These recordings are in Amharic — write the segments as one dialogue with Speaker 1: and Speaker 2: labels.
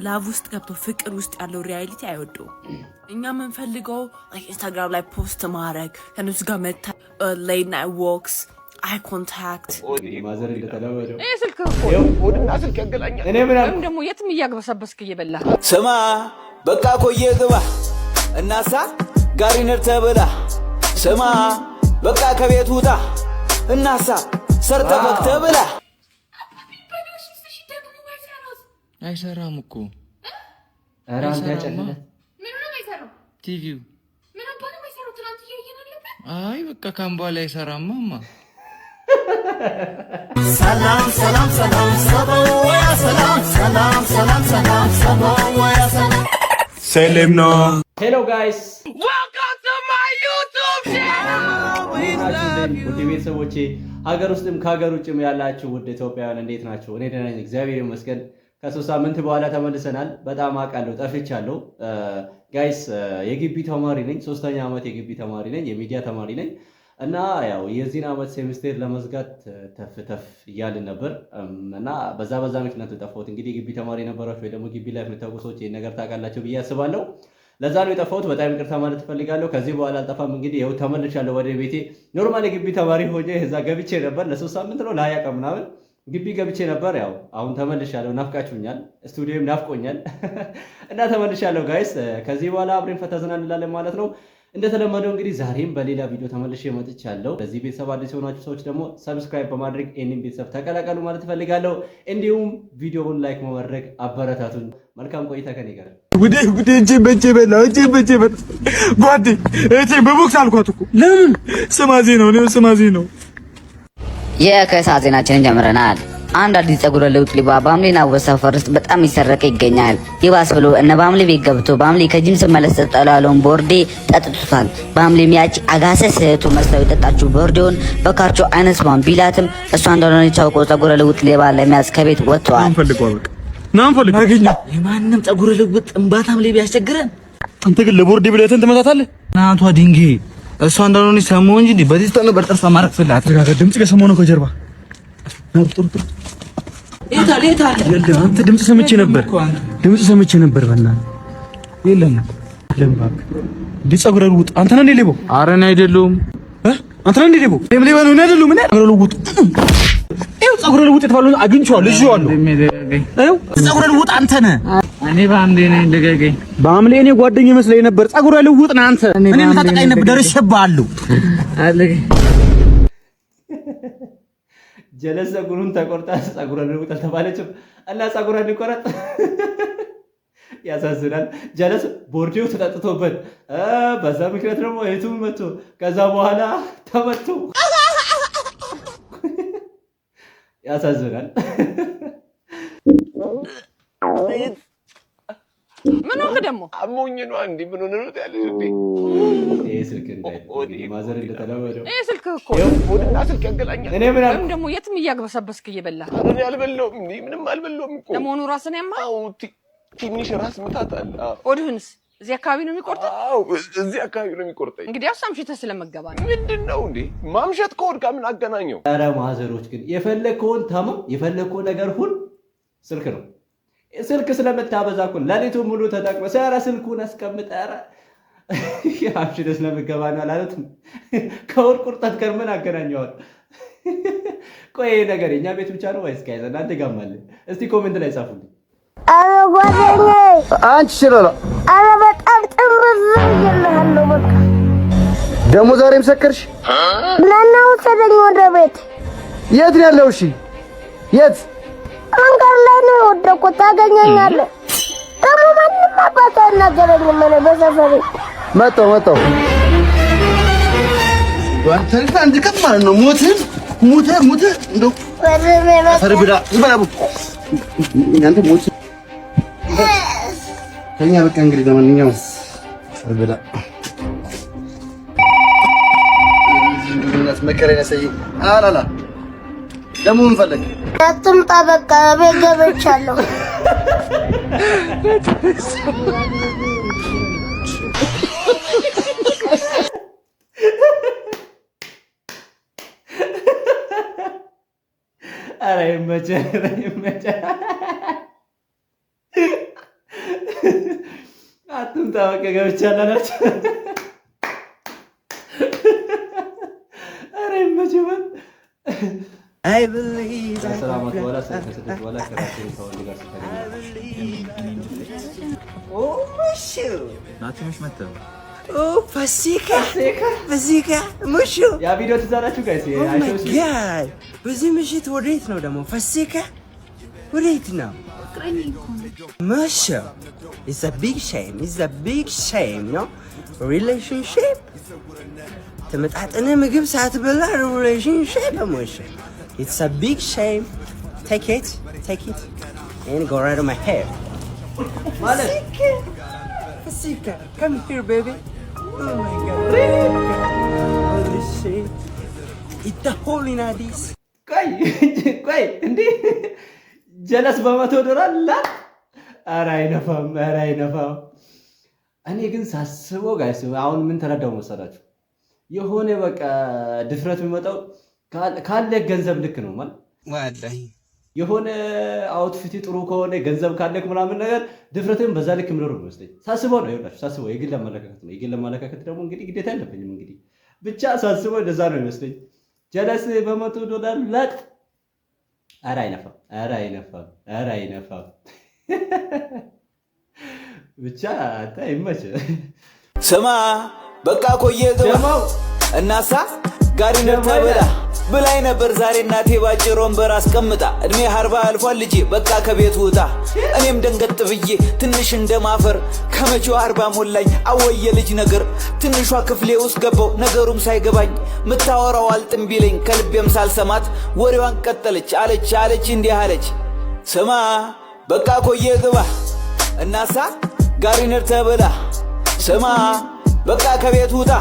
Speaker 1: ላቭ ውስጥ ገብቶ ፍቅር ውስጥ ያለው ሪያሊቲ አይወደው። እኛ የምንፈልገው ኢንስታግራም ላይ ፖስት ማድረግ ከነሱ ጋር መታ ሌት ናይት ዎክስ አይ ኮንታክት
Speaker 2: ማዘር እንደተለመደው
Speaker 3: ስልክ እኮ
Speaker 2: ወድና ስልክ ያገናኛል። እኔ
Speaker 3: ምንም ደግሞ የትም እያግበሰበስክ እየበላ
Speaker 4: ስማ በቃ ቆየ ግባ እናሳ ጋሪ ነር ተብላ ስማ በቃ ከቤት ውጣ እናሳ ሰርተ ፈክተ ብላ
Speaker 5: አይሰራም እኮ
Speaker 2: አራም ያጨለለ
Speaker 6: ምን ነው አይሰራው?
Speaker 5: ቲቪው
Speaker 6: ምን አባን አይሰራው? ትናንት እያየን አለበት።
Speaker 5: አይ በቃ ካምባላ አይሰራማማ።
Speaker 4: ሰላም ሰላም ሰላም ሰባያ ሰላም ሰላም ሰላም ሰላም ሰባያ ሰላም ሰላም ነው።
Speaker 2: ሄሎ ጋይስ
Speaker 3: Welcome to my YouTube channel. We love you.
Speaker 2: ውድ ቤተሰቦቼ ሀገር ውስጥም ከሀገር ውጭም ያላችሁ ውድ ኢትዮጵያውያን እንዴት ናችሁ? እኔ ደህና ነኝ እግዚአብሔር ይመስገን። ከ3 ሳምንት በኋላ ተመልሰናል። በጣም አውቃለሁ ጠፍቻለሁ። ጋይስ የግቢ ተማሪ ነኝ። 3ኛ ዓመት የግቢ ተማሪ ነኝ። የሚዲያ ተማሪ ነኝ እና ያው የዚህን ዓመት ሴሚስተር ለመዝጋት ተፍ እያልን ነበር እና በዛ ምክንያት ጠፋሁት። እንግዲህ ግቢ ተማሪ የነበራችሁ ወይ ደግሞ ግቢ ላይ የምታውቁ ሰዎች ይሄን ነገር ታውቃላችሁ ብዬ አስባለሁ። ለዛ ነው የጠፋሁት። በጣም ይቅርታ ማለት እፈልጋለሁ። ከዚህ በኋላ አልጠፋም። እንግዲህ ይኸው ተመልሻለሁ ወደ ቤቴ። ኖርማል የግቢ ተማሪ ሆኜ እዛ ገብቼ ነበር ለ3 ሳምንት ነው ለ20 ቀን ምናምን ግቢ ገብቼ ነበር። ያው አሁን ተመልሻለሁ። ናፍቃችሁኛል፣ ስቱዲዮም ናፍቆኛል እና ተመልሻለሁ ጋይስ። ከዚህ በኋላ አብረን ፈታ ዘና እንላለን ማለት ነው። እንደተለመደው እንግዲህ ዛሬም በሌላ ቪዲዮ ተመልሼ መጥቻለሁ። ለዚህ ቤተሰብ አዲስ የሆናችሁ ሰዎች ደግሞ ሰብስክራይብ በማድረግ ይህንን ቤተሰብ ተቀላቀሉ ማለት እፈልጋለሁ። እንዲሁም ቪዲዮውን ላይክ በማድረግ አበረታቱን። መልካም ቆይታ ከኔ ጋር።
Speaker 7: ጉዴ እጄ በእጄ በላ ጓዴ እጄ በቦክስ አልኳት እኮ ለምን ስማዜ ነው
Speaker 8: የከሳ ዜናችንን ጀምረናል። አንድ አዲስ ጸጉረ ልውጥ ሊባ ባምሌና ወሰፈር ውስጥ በጣም ይሰረቀ ይገኛል። ይባስ ብሎ እነ ባምሌ ቤት ገብቶ ባምሌ ከጂም ሲመለስ ጠላሎን ቦርዴ ጠጥቷል። ባምሌ ሚያጭ አጋሰስ እህቱ መስለው የጠጣችው ቦርዴውን በካርቾ አይነስ ባም ቢላትም እሷ እንደሆነች ታውቆ ጸጉረ ልውጥ ሊባ ለሚያዝ ከቤት ወጥቷል።
Speaker 7: ናም ፈልጓ አገኘ
Speaker 8: የማንንም ጸጉረ ልውጥ እንባታም ሊባ ያስቸግረን።
Speaker 7: አንተ ግን ለቦርዴ ብለህን ትመታታለህ።
Speaker 5: ናቷ ዲንጌ እሷ እንደሆነች ሰሞን እንጂ በዚህ ተነ በርጠርፋ ማረክ ፍላት
Speaker 7: ተጋጋ ድምጽ ከሰሞኑ ከጀርባ
Speaker 8: የታ
Speaker 7: አንተ ድምጽ ሰምቼ ነበር በእናትህ የለም ለምባክ ዲጸጉረ ልውጥ አንተ ነህ ሌባው?
Speaker 5: ኧረ እኔ አይደለሁም።
Speaker 7: አንተ ነህ ሌባው? ሌባ ነው እኔ አይደለሁም። ምን ጸጉረ ልውጥ ይኸው ጸጉረ ልውጥ የተባለው አግኝቼዋለሁ እዚዋለሁ። ይኸው ጸጉረ ልውጥ አንተ ነህ።
Speaker 5: እኔ ባምሌ ነኝ ደገገኝ።
Speaker 7: ባምሌ እኔ ጓደኛዬ መስለኝ ነበር። ጸጉረ ልውጥ ነህ አንተ። እኔ ታጠቃኝ ነበር ደርሼብሃለሁ
Speaker 5: አለኝ።
Speaker 2: ጀለስ ጸጉሩን ተቆርጣ ጸጉረ ልውጥ አልተባለችም እና ጸጉሯን ሊቆረጥ ያሳዝናል። ጀለስ ቦርዴው ተጠጥቶበት በዛ ምክንያት ደግሞ እህቱን መቶ ከዛ በኋላ ተመቶ ያሳዝናል።
Speaker 3: ምን ሆንክ ደግሞ?
Speaker 2: አሞኝ ነው እንዴ? ምን ሆነ ነው ያለሽ እንዴ? ይሄ ስልክ ማዘር እንደተለመደው
Speaker 3: ስልክ እኮ
Speaker 2: ወድና ስልክ ያገናኛል። እኔ
Speaker 3: ምንም ደግሞ የትም እያግበሰበስክ እየበላ
Speaker 2: እኔ አልበላሁም እንዴ? ምንም አልበላሁም እኮ።
Speaker 3: ለመሆኑ ራስን ያማ?
Speaker 2: አዎ ትንሽ ራስ ምታት አለ።
Speaker 3: ሆድህንስ እዚህ አካባቢ ነው የሚቆርጠው?
Speaker 2: አዎ እዚህ አካባቢ ነው የሚቆርጠኝ።
Speaker 3: እንግዲህ አምሽተህ ስለመገባ ነው።
Speaker 2: ምንድነው እንዴ ማምሸት ከሆድ ጋር ምን አገናኘው? ኧረ ማዘሮች ግን የፈለከውን ታመም የፈለከው ነገር ሁሉ ስልክ ነው። ስልክ ስለምታበዛ እኮ ሌሊቱን ሙሉ ተጠቅመ ሰራ ስልኩን አስቀምጠ ኧረ አምሽተህ ስለመገባ ነው አላለትም። ከሆድ ቁርጠት ጋር ምን አገናኘዋል? ቆይ ነገር የኛ ቤት ብቻ ነው ወይስ ጋይስ እናንተ ጋር አለ? እስቲ ኮሜንት ላይ ጻፉልኝ።
Speaker 9: አረ ጓደኛዬ
Speaker 7: አንቺ ሽለላ
Speaker 9: አረ በጣም ጥምዝ ይልሃለሁ። በቃ
Speaker 7: ደግሞ ዛሬም ሰከርሽ?
Speaker 9: ናና ወሰደኝ ወደ ቤት።
Speaker 7: የት ነው ያለው? እሺ የት? መንገድ ላይ ነው የወደኩት። ታገኘኛለህ? ደግሞ ማንም አባቷ አይናገረኝም። እኔ በሰፈሬ መጣሁ ወንተልታ እንድቀም ማለት ነው። ሞተ እንደው ፈርብዳ ዝባቡ እናንተ ሞት ከኛ በቃ እንግዲህ ለማንኛውም ፈርብዳ መከረኛ ሰይ አላላ ደግሞ ምን ፈለግ
Speaker 9: አትምጣ። በቃ ቤት ገብቻለሁ።
Speaker 2: ኧረ ይመችህ አትምጣ በቃ ገብቻለሁ አላችሁ። ኧረ ይመችበት። ከሰላማት በኋላ ከስደት በኋላ ከራሴ ከወንድ ጋር ያ ቪዲዮ ትዝ አላችሁ ጋይስ?
Speaker 10: በዚህ ምሽት ወዴት ነው ደግሞ? ፋሲካ ወዴት ነው? መሸ It's a big shame. It's a big shame, no? Relationship. ተመጣጠነ ምግብ ሳትበላ relationship መሸ It's a big shame. Take it, and go right on my hair. Fasika, come here, baby. Oh my God. Holy shit. It's the hole in this.
Speaker 2: ቆይ እንዴ ጀለስ $100 ላ ኧረ አይነፋም። እኔ ግን ሳስበው ጋይስ አሁን ምን ተረዳው መሰላችሁ? የሆነ በቃ ድፍረት የሚመጣው ካለ ገንዘብ ልክ ነው ማለት
Speaker 10: ወላሂ
Speaker 2: የሆነ አውትፊት ጥሩ ከሆነ ገንዘብ ካለክ ምናምን ነገር ድፍረትን በዛ ልክ ምኖር ነው መስለኝ። ሳስበው ነው ይላችሁ። ሳስበው የግል አመለካከት ነው። የግል አመለካከት ደግሞ እንግዲህ ግዴታ የለብኝም። እንግዲህ ብቻ ሳስበው እንደዛ ነው ይመስለኝ። ጀለስ $100 ላጥ ኧረ አይነፋም። ብቻ ይመች።
Speaker 4: ስማ በቃ ኮየ ግባው እናሳ ጋሪ ነብላ ብላይ ነበር ዛሬ እናቴ ባጭር ወንበር አስቀምጣ እድሜ 40 አልፏል ልጄ በቃ ከቤት ውጣ። እኔም ደንገጥ ብዬ ትንሽ እንደማፈር ከመቼው 40 ሞላኝ አወየ ልጅ ነገር ትንሿ ክፍሌ ውስጥ ገባው ነገሩም ሳይገባኝ ምታወራው አልጥም ቢለኝ ከልቤም ሳልሰማት ወሬዋን ቀጠለች አለች እንዲህ አለች። ስማ በቃ ኮየ ግባ እናሳ ጋሪ ነብላ ስማ በቃ ከቤት ውጣ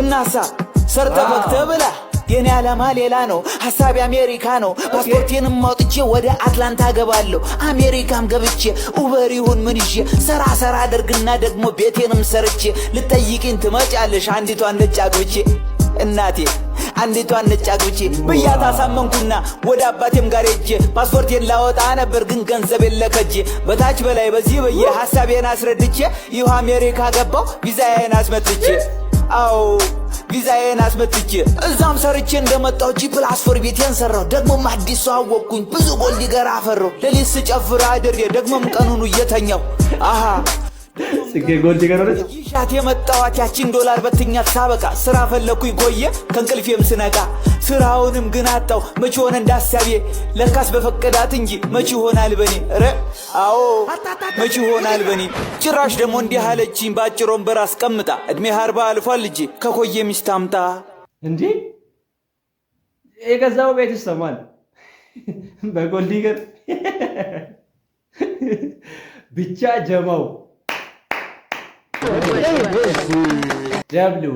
Speaker 4: እናሳ ሰርተ ፈክተ ብላ። የኔ ዓላማ ሌላ ነው ሐሳቤ አሜሪካ ነው። ፓስፖርቴንም አውጥቼ ወደ አትላንታ ገባለሁ። አሜሪካም ገብቼ ኡበር ይሁን ምን ይዤ ሰራ አደርግና ደግሞ ቤቴንም ሰርቼ ልጠይቂኝ ትመጫለሽ አንዲቷን ነጭ አግብቼ እናቴ አንዲቷን ነጭ አግብቼ ብያት አሳመንኩና ወደ አባቴም ጋር ሄጄ ፓስፖርቴን ላወጣ ነበር ግን ገንዘብ የለከጄ በታች በላይ በዚህ በየ ሐሳቤን አስረድቼ ይሁ አሜሪካ ገባው ቪዛዬን አስመትቼ አው ቪዛዬን አስመትቼ እዛም ሰርቼ እንደመጣው +4 ቤቴን ሰራው። ደግሞም አዲስ አወቅኩኝ ብዙ ጎልድ ገራ አፈራው። ለሊት ስጨፍር አድሬ ደግሞም ቀኑኑ እየተኛው አሃ
Speaker 2: ጽጌ ጎልድ ገረረች
Speaker 4: ይሻት የመጣዋት ያቺን $1 በትኛት ሳበቃ ስራ ፈለኩኝ ቆየ ከእንቅልፌም ስነቃ ስራውንም ግን አጣው መቼ ሆነ እንዳሳቤ ለካስ በፈቀዳት እንጂ መቼ ሆናል በኔ ረ አዎ መቼ ሆናል በኔ ጭራሽ ደግሞ እንዲህ አለችኝ ባጭር ወንበር አስቀምጣ እድሜ 40 አልፏል ልጄ ከኮየ ሚስት አምጣ።
Speaker 2: እንዴ የገዛው ቤት ይሰማል በጎልድ ገር ብቻ ጀማው ደብሊው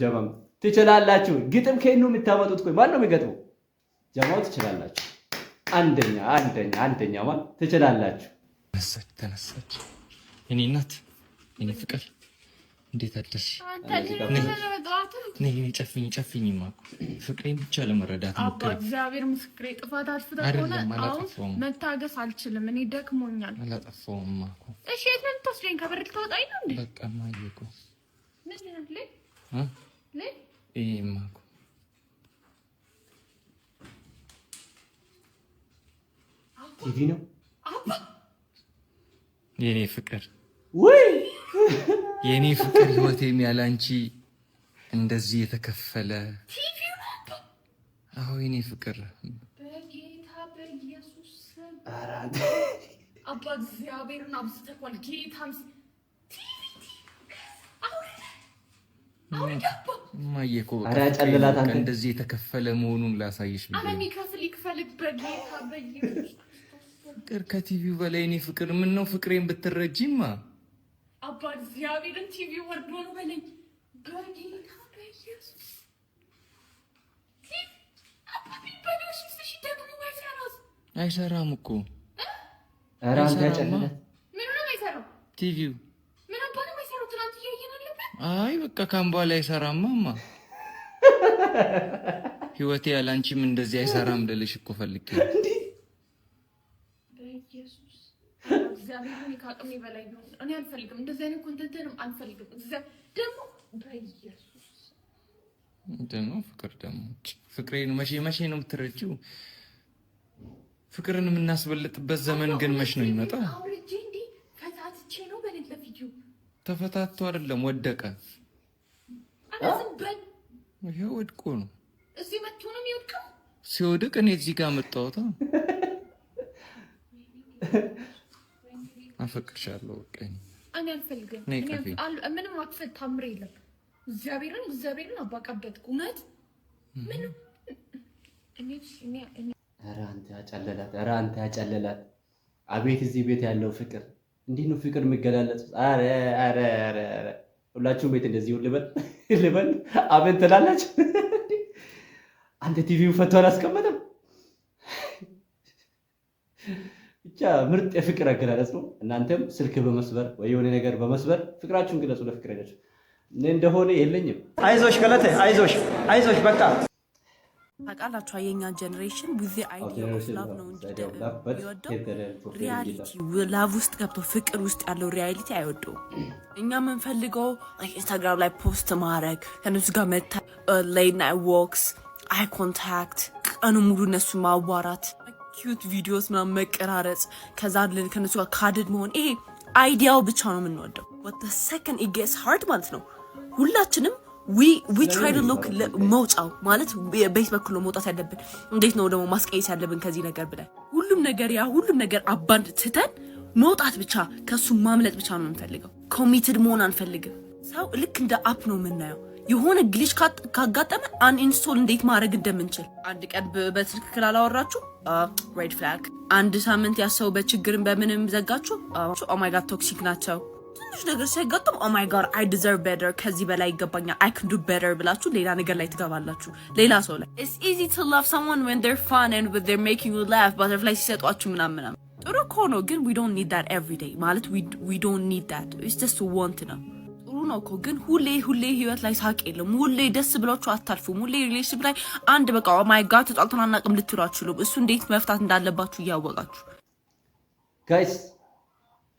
Speaker 2: ጀማው ትችላላችሁ። ግጥም ከእኑ የምታመጡት ቆይ ማን ነው የሚገጥመው? ጀማው ትችላላችሁ። አንደኛ ማን ትችላላችሁ?
Speaker 5: ተነሳች የኔ እናት የኔ ፍቅር እንዴት አደርሽ? ነይ ጨፍኝ ፍቅሬን ብቻ ለመረዳት ሞክሪ።
Speaker 6: እግዚአብሔር ምስክሬ ጥፋት አጥፍተህ ከሆነ አሁን መታገስ አልችልም። እኔ ደክሞኛል።
Speaker 5: አላጠፋሁም እኮ።
Speaker 6: እሺ የት ነው የምትወስደኝ? ከበር ልትወጣኝ ነው እንዴ?
Speaker 5: በቃ ማየቁ
Speaker 6: ምንድን ነው ለይ
Speaker 5: ማኩ
Speaker 2: ቲቪ ነው
Speaker 5: የኔ ፍቅር
Speaker 2: ወይ
Speaker 5: የኔ ፍቅር ህይወቴም ያላንቺ እንደዚህ የተከፈለ
Speaker 6: ቲቪ ነው።
Speaker 5: አዎ የኔ ፍቅር
Speaker 6: በጌታ በኢየሱስ አባ እግዚአብሔርን አብዝተኳል። ጌታም
Speaker 5: ማየኮ እንደዚህ የተከፈለ መሆኑን ላሳይሽ ነው።
Speaker 6: አለሚ ከፍል ይክፈልክ በጌታ በኢየሱስ
Speaker 5: ፍቅር ከቲቪው በላይ እኔ ፍቅር ምን ነው ፍቅሬን ብትረጂማ
Speaker 6: አባ እግዚአብሔርን ቲቪ ወርዶ ነው በለኝ በጌታ በኢየሱስ አባ ቢበላሽ እሺ ደግሞ
Speaker 5: አይሰራም እኮ
Speaker 2: ኧረ አንተ ጨለለ
Speaker 6: ምን ነው አይሰራም
Speaker 5: ቲቪው
Speaker 6: ምን አባ ነው አይሰራው ትናንት እያየን አለበት።
Speaker 5: አይ በቃ ካምባ ላይ አይሰራማማ ህይወቴ ያላንቺም እንደዚህ አይሰራም ልልሽ እኮ ፈልጌ
Speaker 6: እግዚአብሔርን ከአቅሜ በላይ ነው። እኔ አልፈልግም እንደዚህ አይነት ኮንተንትንም አልፈልግም። ደግሞ በኢየሱስ
Speaker 11: ደግሞ ፍቅር ደግሞ ፍቅሬን መቼ ነው የምትረጂው? ፍቅርን የምናስበልጥበት ዘመን ግን መች ነው የሚመጣው?
Speaker 6: አውርጄ እንዴ ፈታትቼ ነው በሌላ ቪዲዮ
Speaker 11: ተፈታቶ አይደለም ወደቀ።
Speaker 6: አላዝበል
Speaker 11: ይሄው ወድቆ ነው
Speaker 6: እዚህ መጥቶ ነው የሚወድቀው።
Speaker 11: ሲወድቅ እኔ እዚህ ጋር መጣሁት። አፈቅርሻለሁ። እኔ
Speaker 6: አልፈልግም። ምንም አትፈት ታምር የለም። እግዚአብሔርን አባቀበት እውነት ምን
Speaker 2: ኧረ አንተ ያጨለላት። አቤት እዚህ ቤት ያለው ፍቅር እንዲህ ነው ፍቅር የሚገላለጽ። ኧረ ሁላችሁም ቤት እንደዚህ ልበል አቤት ትላላችሁ። አንተ ቲቪው ፈቶ አላስቀመጠም። ብቻ ምርጥ የፍቅር አገላለጽ ነው። እናንተም ስልክ በመስበር ወይ የሆነ ነገር በመስበር ፍቅራችሁን ግለጹ ለፍቅረኞች። እንደሆነ የለኝም።
Speaker 10: አይዞሽ ገለቴ አይዞሽ በቃ
Speaker 1: ታውቃላችሁ የኛ ጀነሬሽን ጊዜ አይዲያ ኦፍ ላቭ ነው እንጂ የሚወደው ሪያሊቲ ላቭ ውስጥ ገብቶ ፍቅር ውስጥ ያለው ሪያሊቲ አይወደው። እኛ የምንፈልገው ኢንስታግራም ላይ ፖስት ማድረግ፣ ከነሱ ጋር መታ ሌት ናይት ዎክስ፣ አይ ኮንታክት፣ ቀኑ ሙሉ እነሱ ማዋራት፣ ኪዩት ቪዲዮስ ምናምን መቀራረጽ፣ ከዛ ከነሱ ጋር ካድድ መሆን፣ ይሄ አይዲያው ብቻ ነው የምንወደው። what the second it gets hard ማለት ነው ሁላችንም we try to look መውጫው ማለት ቤት በኩል ነው መውጣት ያለብን። እንዴት ነው ደግሞ ማስቀየስ ያለብን ከዚህ ነገር ብለን ሁሉም ነገር አባንድ ትተን መውጣት ብቻ ከሱ ማምለጥ ብቻ ነው የምንፈልገው። ኮሚትድ መሆን አንፈልግም። ሰው ልክ እንደ አፕ ነው የምናየው። የሆነ ግሊች ካጋጠመ አንኢንስቶል እንዴት ማድረግ እንደምንችል አንድ ቀን በስልክ ካላወራችሁ ሬድ ፍላግ። አንድ ሳምንት ያሰው በችግርን በምንም ዘጋችሁ ኦ ማይ ጋድ ቶክሲክ ናቸው። ትንሽ ነገር ሲያጋጥም ኦ ማይ ጋድ አይ ዲዘርቭ ቤተር፣ ከዚህ በላይ ይገባኛል፣ አይ ካን ዱ ቤተር ብላችሁ ሌላ ነገር ላይ ትገባላችሁ፣ ሌላ ሰው ላይ። ኢትስ ኢዚ ቱ ላቭ ሰምዋን when they're fun and when they're making you laugh butterfly ሲሰጧችሁ ምናምን ጥሩ እኮ ነው፣ ግን we don't need that every day ማለት we don't need that, it's just to want ነው። ጥሩ ነው እኮ ግን ሁሌ ህይወት ላይ ሳቅ የለም። ሁሌ ደስ ብላችሁ አታልፉም። ሁሌ ሪሌሽን ላይ አንድ በቃ ኦ ማይ ጋድ ተጣልተን አናውቅም ልትሉ አትችሉም። እሱ እንዴት መፍታት እንዳለባችሁ እያወቃችሁ
Speaker 2: ጋይስ።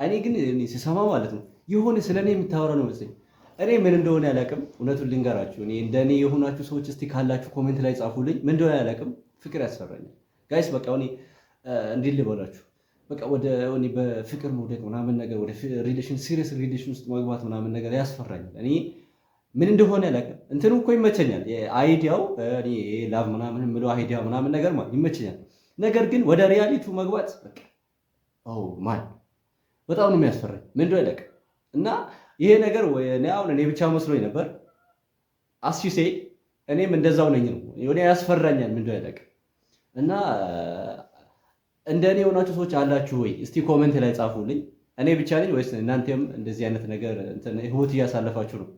Speaker 2: እኔ ግን ሲሰማ ማለት ነው የሆነ ስለኔ የምታወራ ነው መሰለኝ። እኔ ምን እንደሆነ ያላቅም። እውነቱን ልንገራችሁ፣ እኔ እንደኔ የሆናችሁ ሰዎች እስቲ ካላችሁ ኮሜንት ላይ ጻፉልኝ። ምን እንደሆነ ያላቅም። ፍቅር ያስፈራኛል ጋይስ። በቃ እኔ እንዴት ልበላችሁ፣ በቃ ወደ እኔ በፍቅር መውደቅ ምናምን ነገር ወደ ሪሌሽን ሲሪየስ ሪሌሽን ውስጥ መግባት ምናምን ነገር ያስፈራኛል። እኔ ምን እንደሆነ ያላቅም። እንትኑ እኮ ይመቸኛል፣ አይዲያው እኔ ላቭ ምናምን ምለው አይዲያ ምናምን ነገር ማለት ይመቸኛል። ነገር ግን ወደ ሪያሊቲው መግባት በቃ ማን በጣም ነው የሚያስፈራኝ። ምን እንደሆነ ያላቅም። እና ይሄ ነገር እኔ ብቻ መስሎኝ ነበር። አስዩሴ እኔም እንደዛው ነኝ ነው የሆነ ያስፈራኛል። ምን እንደሆነ ያላቅም። እና እንደኔ የሆናችሁ ሰዎች አላችሁ ወይ? እስቲ ኮሜንት ላይ ጻፉልኝ። እኔ ብቻ ነኝ ወይስ እናንተም እንደዚህ አይነት ነገር ህይወት እያሳለፋችሁ ነው?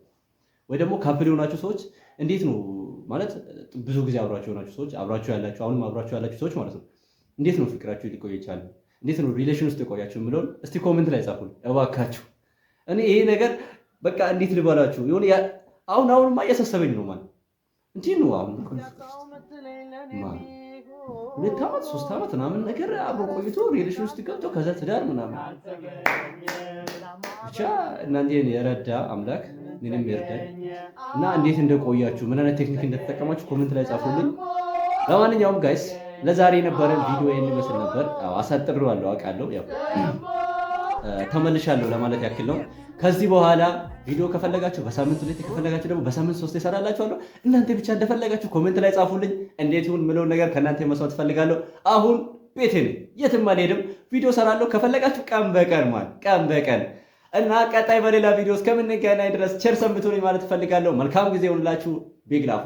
Speaker 2: ወይ ደግሞ ካፕል የሆናችሁ ሰዎች እንዴት ነው ማለት ብዙ ጊዜ አብራችሁ የሆናችሁ ሰዎች አብራችሁ ያላችሁ አሁንም አብራችሁ ያላችሁ ሰዎች ማለት ነው እንዴት ነው ፍቅራችሁ ሊቆይ ይችላል? እንዴት ነው ሪሌሽን ውስጥ የቆያችሁ የምለውን እስቲ ኮሜንት ላይ ጻፉልኝ እባካችሁ። እኔ ይሄ ነገር በቃ እንዴት ልባላችሁ የሆነ አሁንማ እያሳሰበኝ ነው ማለት እንዴት ነው አሁን 2 ዓመት 3 ዓመት ምናምን ነገር አብሮ ቆይቶ ሪሌሽን ውስጥ ገብቶ ከዛ ትዳር ምናምን ብቻ እናንተን የረዳ አምላክ ምንም ይርዳል። እና እንዴት እንደቆያችሁ ምን አይነት ቴክኒክ እንደተጠቀማችሁ ኮሜንት ላይ ጻፉልኝ። ለማንኛውም ጋይስ ለዛሬ የነበረን ቪዲዮ ይሄን ይመስል ነበር። አሳጥሬዋለሁ አውቃለሁ፣ ያው ተመልሻለሁ ለማለት ያክል ነው። ከዚህ በኋላ ቪዲዮ ከፈለጋችሁ በሳምንት 2 ከፈለጋችሁ ደግሞ በሳምንት 3 እሰራላችኋለሁ። እናንተ ብቻ እንደፈለጋችሁ ኮሜንት ላይ ጻፉልኝ። እንዴት ይሁን ምለው ነገር ከእናንተ መስማት ፈልጋለሁ። አሁን ቤቴ ነኝ፣ የትም አልሄድም። ቪዲዮ እሰራለሁ ከፈለጋችሁ ቀን በቀን እና ቀጣይ በሌላ ቪዲዮ እስከምንገናኝ ድረስ ቸር ሰንብቱልኝ ማለት ፈልጋለሁ። መልካም ጊዜ ይሁንላችሁ። ቢግ ላፍ